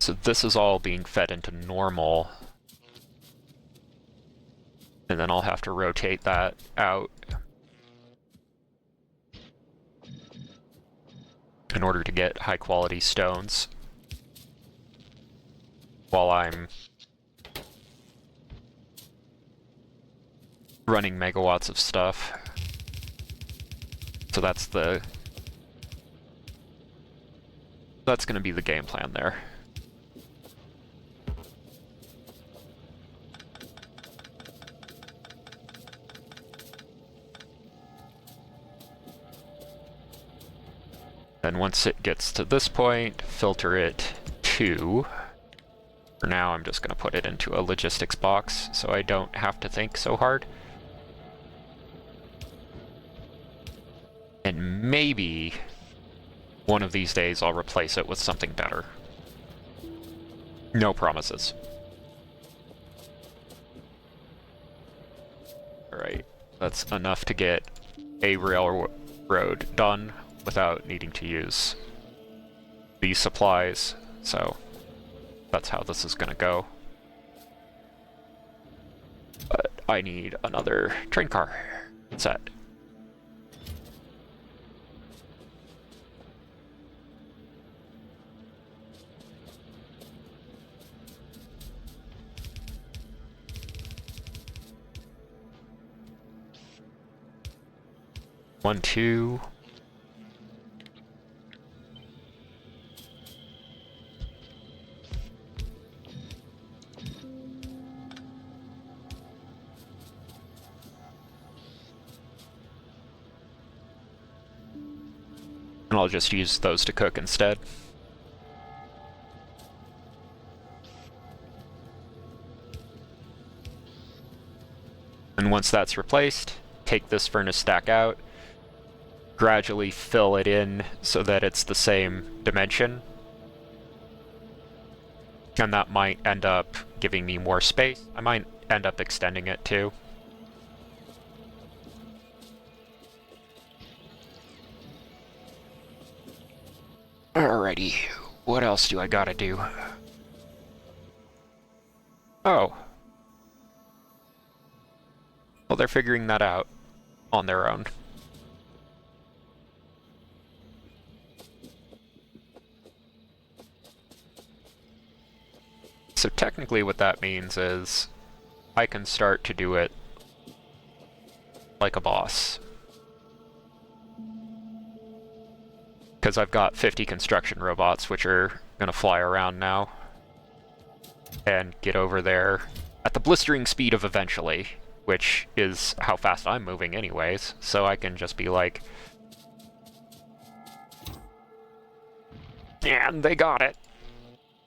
So this is all being fed into normal. And then I'll have to rotate that out in order to get high quality stones while I'm running megawatts of stuff. So that's going to be the game plan there. Then once it gets to this point, filter it to... For now, I'm just going to put it into a logistics box, so I don't have to think so hard. And maybe one of these days I'll replace it with something better. No promises. Alright, that's enough to get a railroad done without needing to use these supplies, so that's how this is gonna go. But I need another train car set. One, two. And I'll just use those to cook instead. And once that's replaced, take this furnace stack out, gradually fill it in so that it's the same dimension. And that might end up giving me more space. I might end up extending it too. Alrighty, what else do I gotta do? Oh. Well, they're figuring that out on their own. So technically what that means is I can start to do it like a boss. Because I've got 50 construction robots which are going to fly around now and get over there at the blistering speed of eventually, which is how fast I'm moving anyways, so I can just be like, and they got it.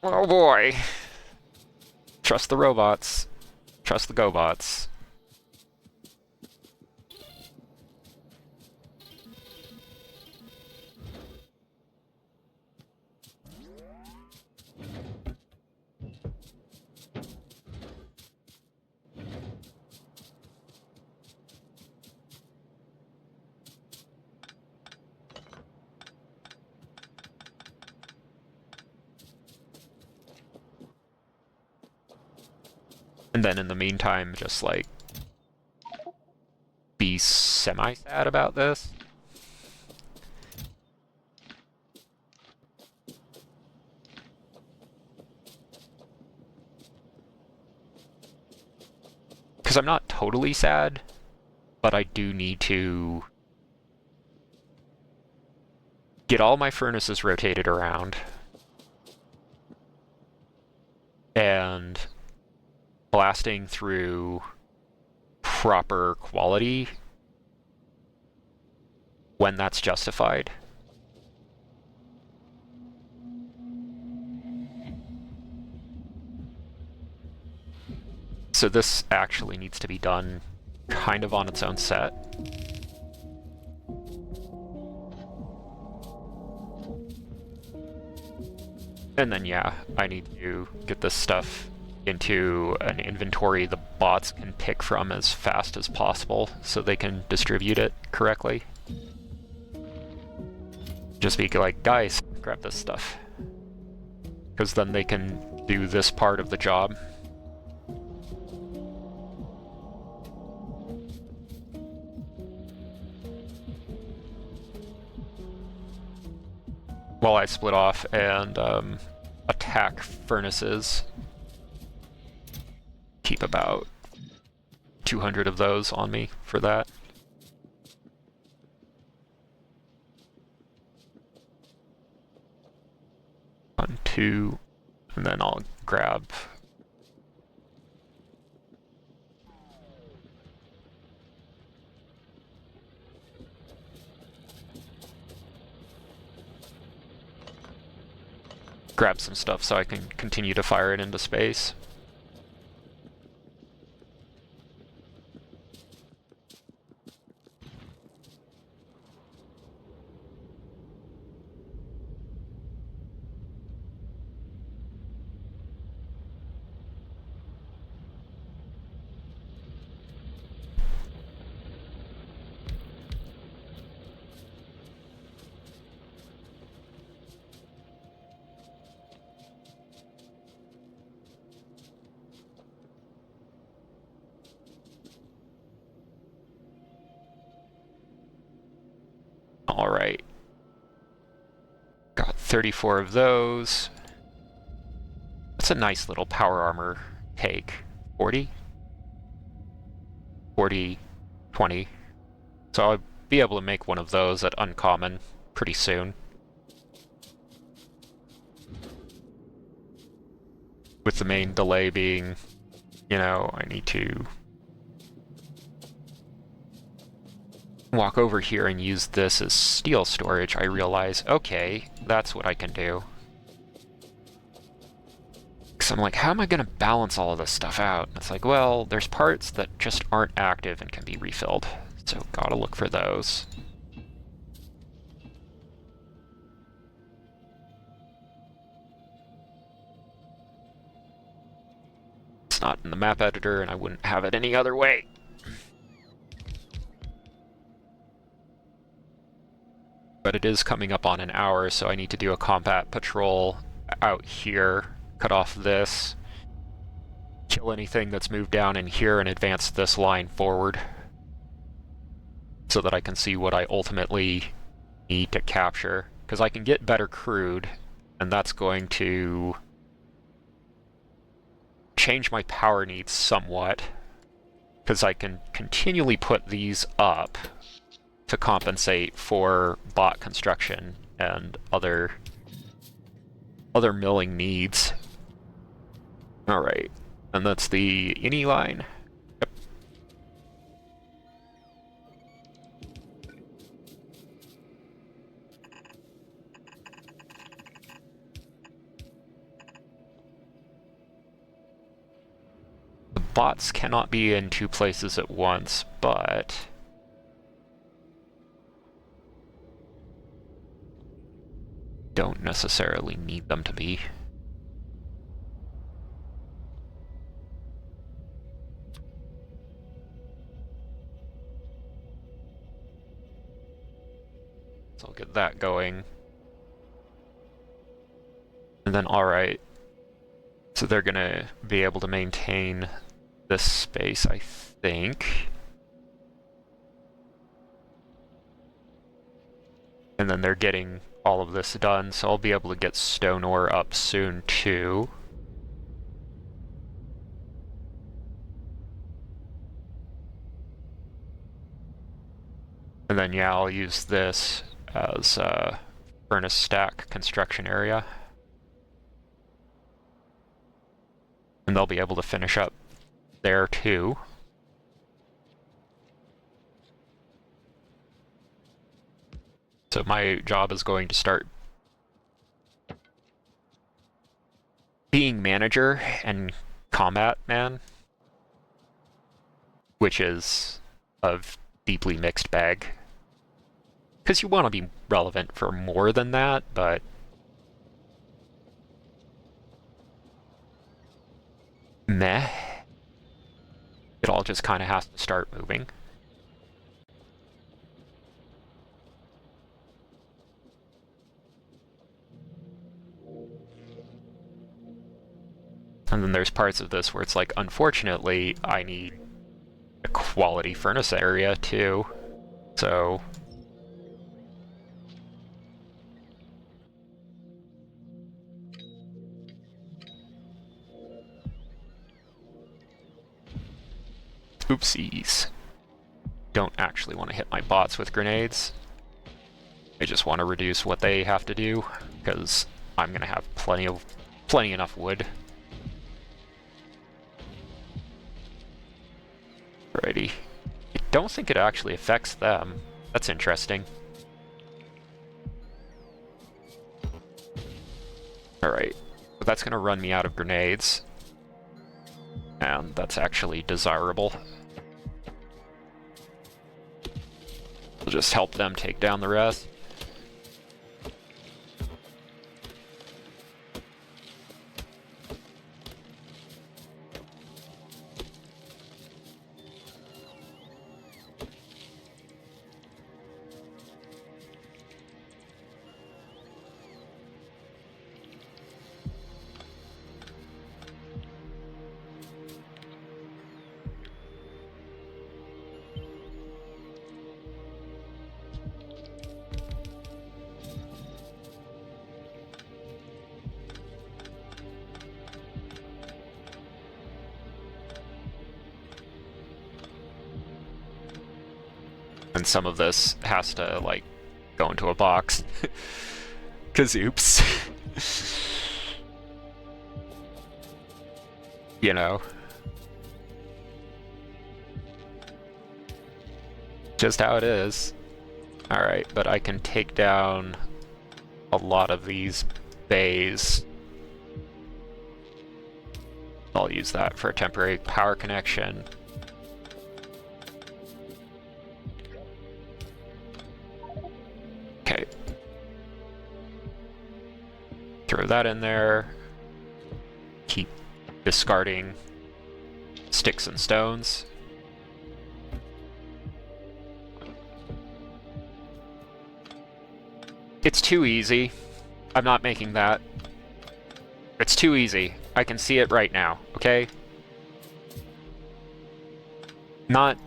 Oh boy. Trust the robots. Trust the GoBots. And then in the meantime, just like be semi-sad about this. Because I'm not totally sad, but I do need to get all my furnaces rotated around and blasting through proper quality when that's justified. So this actually needs to be done kind of on its own set. And then yeah, I need to get this stuff into an inventory the bots can pick from as fast as possible so they can distribute it correctly. Just be like, guys, grab this stuff. because then they can do this part of the job. While I split off and attack furnaces. Keep about 200 of those on me for that. One, two, and then I'll grab some stuff so I can continue to fire it into space. Alright. Got 34 of those. That's a nice little power armor take. 40? 40, 20. So I'll be able to make one of those at uncommon pretty soon. With the main delay being, you know, I need to walk over here and use this as steel storage. I realize, okay, that's what I can do. Because I'm like, how am I going to balance all of this stuff out? It's like, well, there's parts that just aren't active and can be refilled. So gotta look for those. It's not in the map editor, and I wouldn't have it any other way. But it is coming up on an hour, so I need to do a combat patrol out here, cut off this, kill anything that's moved down in here, and advance this line forward so that I can see what I ultimately need to capture. Because I can get better crude, and that's going to change my power needs somewhat, because I can continually put these up to compensate for bot construction and other milling needs. Alright, and that's the INI line. Yep. The bots cannot be in two places at once, but don't necessarily need them to be. So I'll get that going. And then, alright. So they're gonna be able to maintain this space, I think. And then they're getting all of this done, so I'll be able to get stone ore up soon too. And then yeah, I'll use this as a furnace stack construction area. And they'll be able to finish up there too. So my job is going to start being manager and combat man, which is a deeply mixed bag. Because you want to be relevant for more than that, but meh. It all just kind of has to start moving. And then there's parts of this where it's like, unfortunately, I need a quality furnace area too. So oopsies. Don't actually want to hit my bots with grenades. I just want to reduce what they have to do, because I'm gonna have plenty enough wood. Alrighty. I don't think it actually affects them. That's interesting. Alright, but that's gonna run me out of grenades. And that's actually desirable. We'll just help them take down the rest. And some of this has to, like, go into a box. 'Cause oops. You know. Just how it is. Alright, but I can take down a lot of these bays. I'll use that for a temporary power connection. Okay. Throw that in there. Keep discarding sticks and stones. It's too easy. I'm not making that. It's too easy. I can see it right now, okay? Not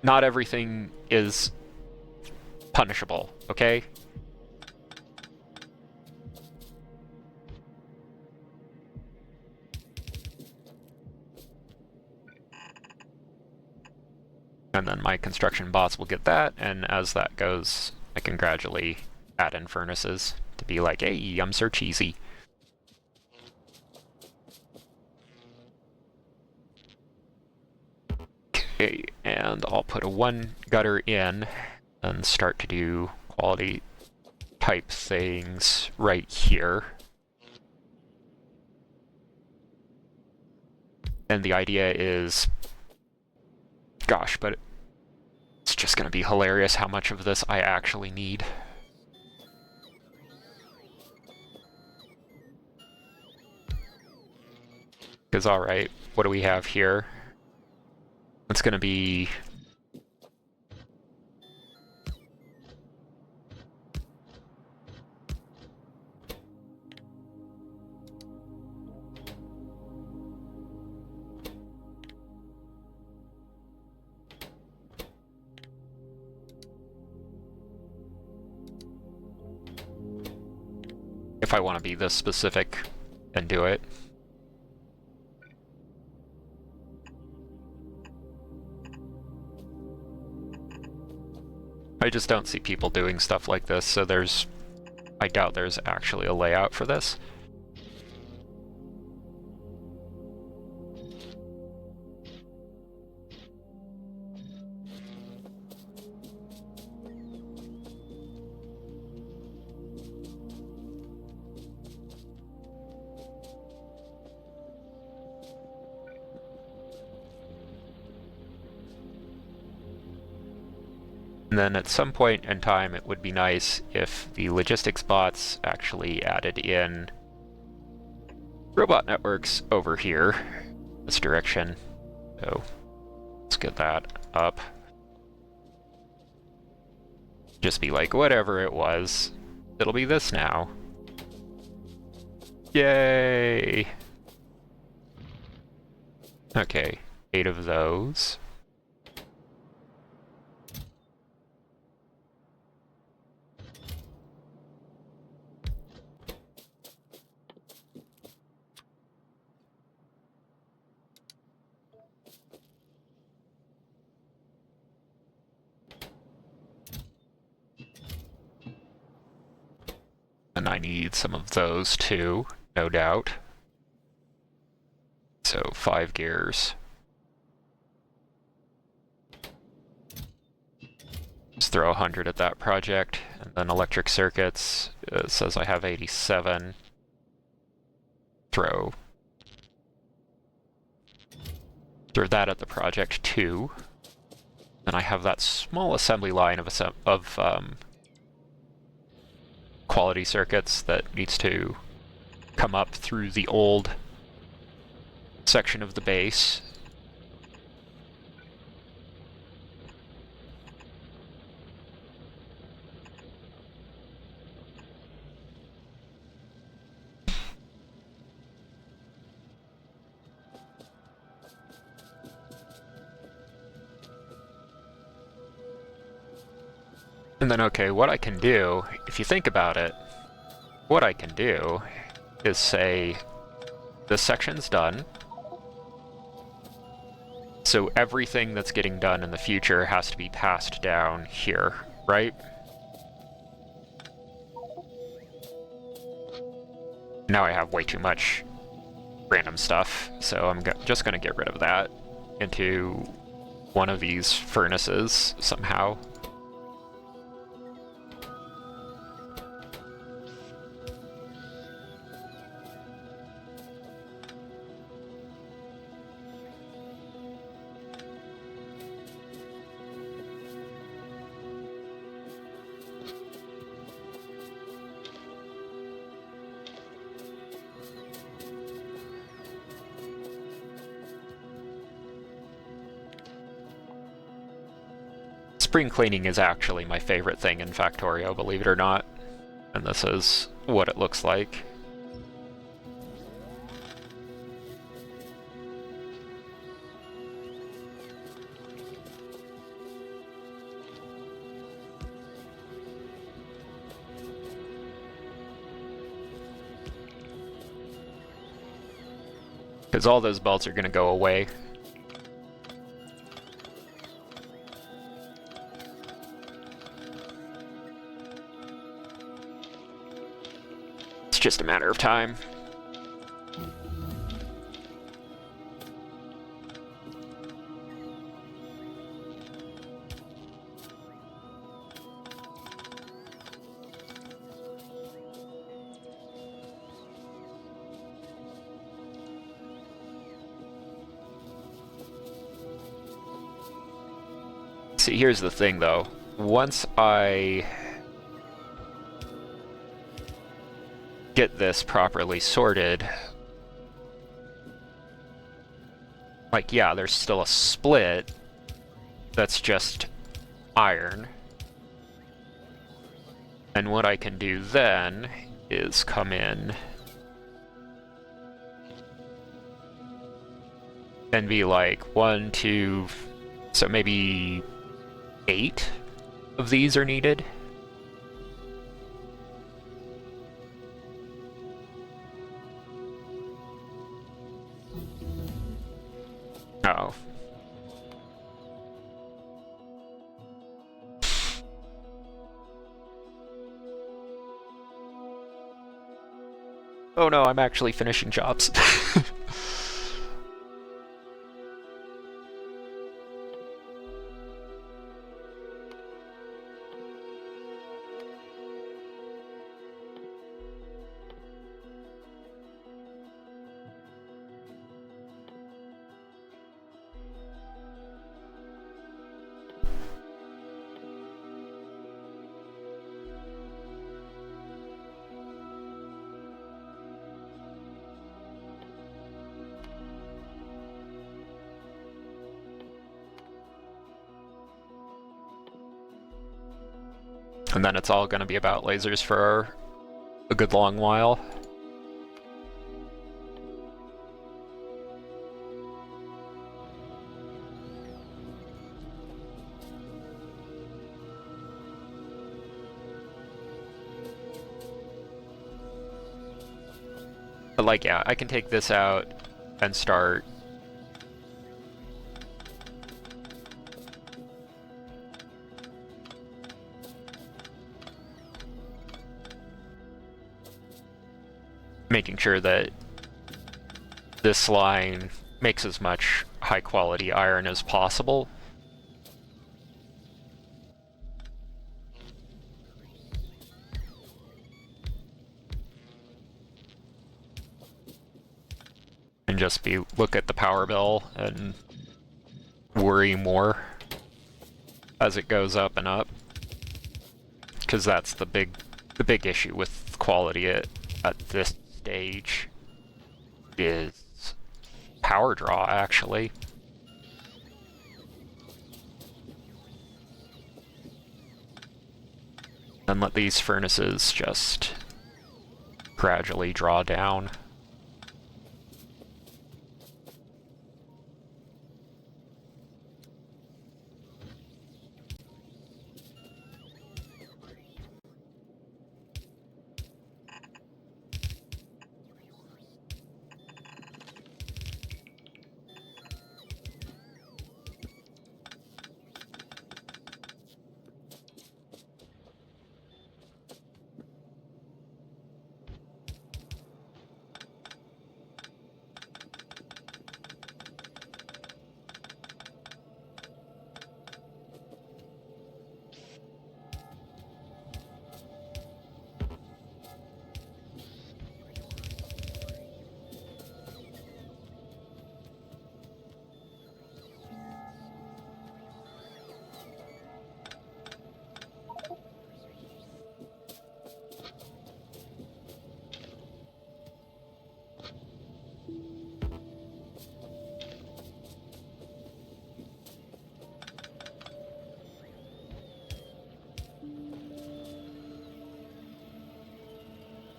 everything is punishable, okay? And then my construction bots will get that, and as that goes, I can gradually add in furnaces to be like, hey, I'm so cheesy. Okay, and I'll put a 1 gutter in and start to do quality type things right here. And the idea is, gosh, but it's just gonna be hilarious how much of this I actually need. Because, alright, what do we have here? It's gonna be... if I want to be this specific, then do it. I just don't see people doing stuff like this, so I doubt there's actually a layout for this. And then at some point in time, it would be nice if the logistics bots actually added in robot networks over here, this direction. So let's get that up. Just be like, whatever it was, it'll be this now. Yay! Okay, 8 of those. And I need some of those too, no doubt. So 5 gears. Just throw 100 at that project. And then electric circuits, it says I have 87. Throw that at the project too. Then I have that small assembly line of quality circuits that needs to come up through the old section of the base. And then, okay, what I can do, if you think about it, what I can do is say, this section's done, so everything that's getting done in the future has to be passed down here, right? Now I have way too much random stuff, so I'm just gonna get rid of that into one of these furnaces somehow. Spring cleaning is actually my favorite thing in Factorio, believe it or not. And this is what it looks like. Because all those belts are going to go away. It's just a matter of time. See, here's the thing though. Once I get this properly sorted, like, yeah, there's still a split that's just iron. And what I can do then is come in and be like 1, 2, so maybe 8 of these are needed. Oh. Oh no, I'm actually finishing jobs. And then it's all gonna be about lasers for a good long while. But like, yeah, I can take this out and start making sure that this line makes as much high quality iron as possible. And just look at the power bill and worry more as it goes up and up. Because that's the big issue with quality at this stage is power draw, actually. And let these furnaces just gradually draw down.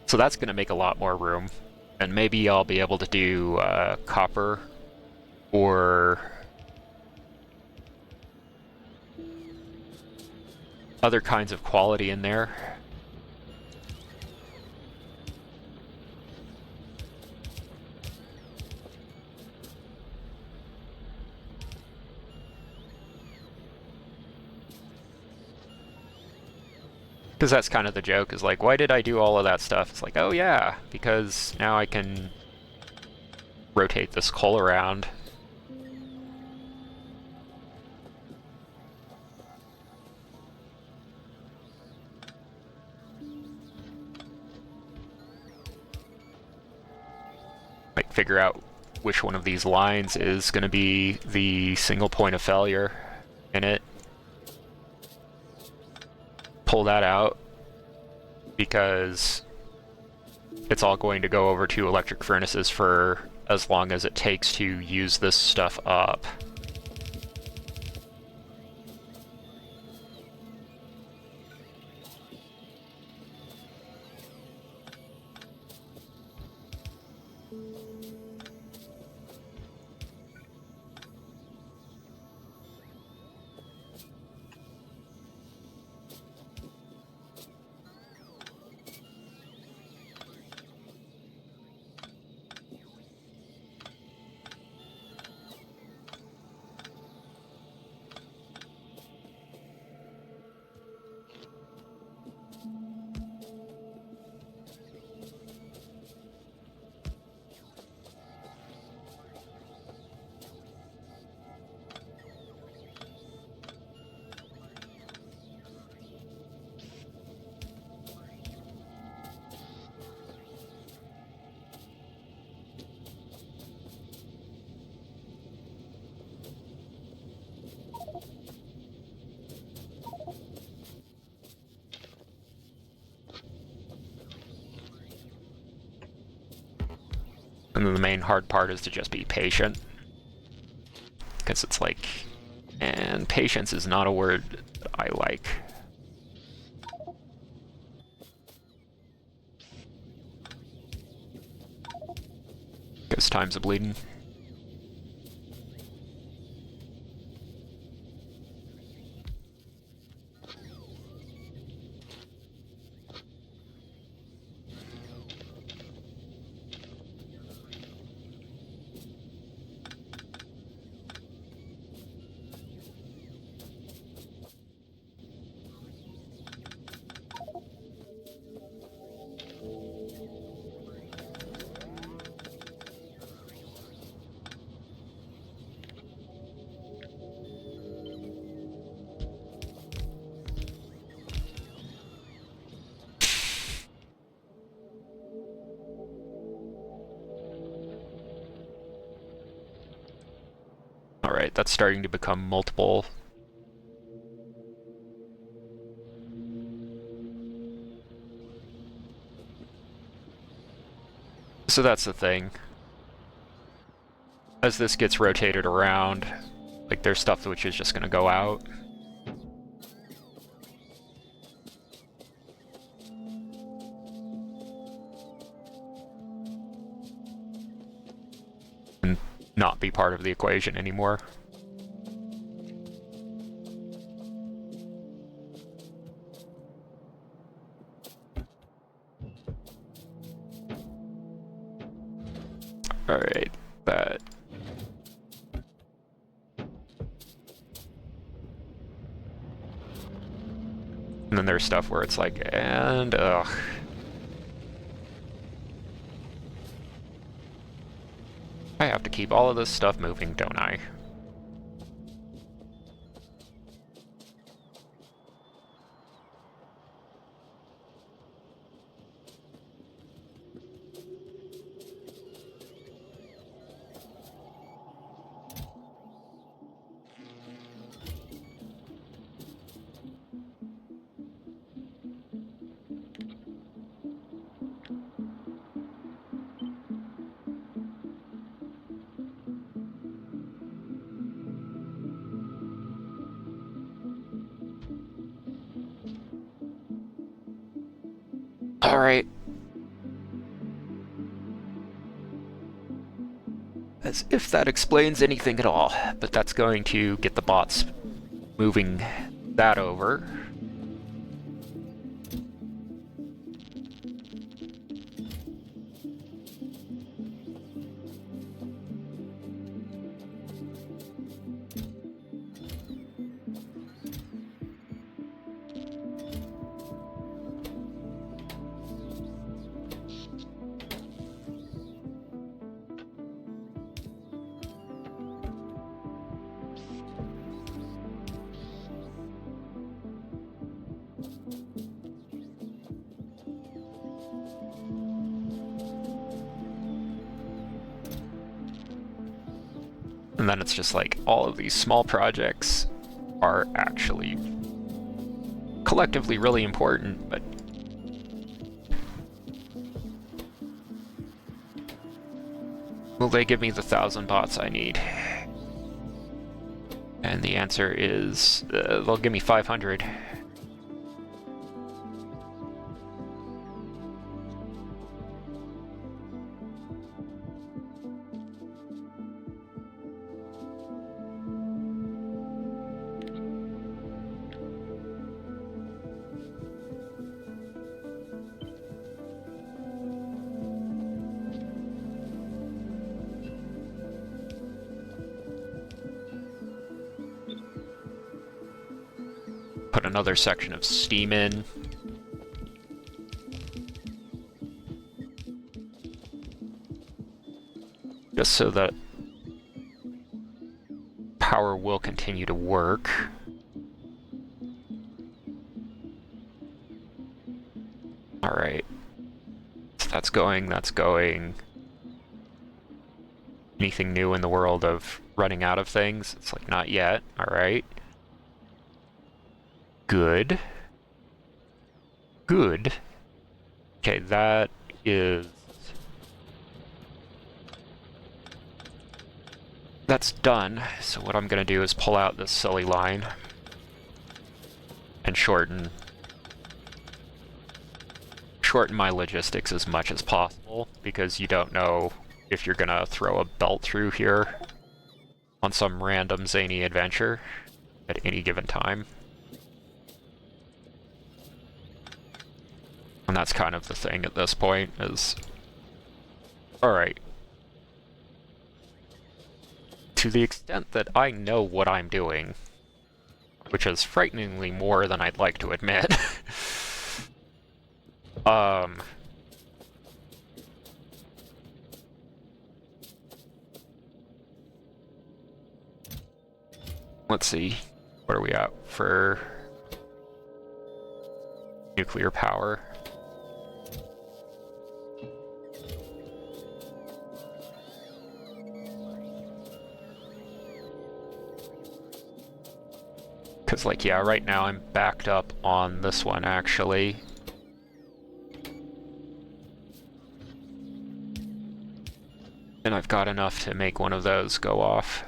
So that's going to make a lot more room. And maybe I'll be able to do copper or other kinds of quality in there. Because that's kind of the joke, is like, why did I do all of that stuff? It's like, oh yeah, because now I can rotate this coal around. Like, figure out which one of these lines is going to be the single point of failure in it. Pull that out, because it's all going to go over to electric furnaces for as long as it takes to use this stuff up. And then the main hard part is to just be patient. Because it's like, and patience is not a word that I like. Because time's a bleeding. Alright, that's starting to become multiple. So that's the thing. As this gets rotated around, like there's stuff which is just gonna go out. And not be part of the equation anymore. Alright, that. And then there's stuff where it's like, and ugh. I have to keep all of this stuff moving, don't I? Alright. As if that explains anything at all, but that's going to get the bots moving that over. And then it's just like all of these small projects are actually collectively really important, but will they give me the 1,000 bots I need? And the answer is they'll give me 500. Put another section of steam in. Just so that power will continue to work. Alright. So that's going, that's going. Anything new in the world of running out of things? It's like, not yet. Alright. Good. Good. Okay, that is... That's done, so what I'm gonna do is pull out this silly line and shorten my logistics as much as possible, because you don't know if you're gonna throw a belt through here on some random zany adventure at any given time. And that's kind of the thing at this point, is... Alright. To the extent that I know what I'm doing, which is frighteningly more than I'd like to admit, let's see, what are we at for nuclear power? Because, like, yeah, right now I'm backed up on this one, actually. And I've got enough to make one of those go off.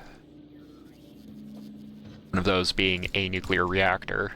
One of those being a nuclear reactor.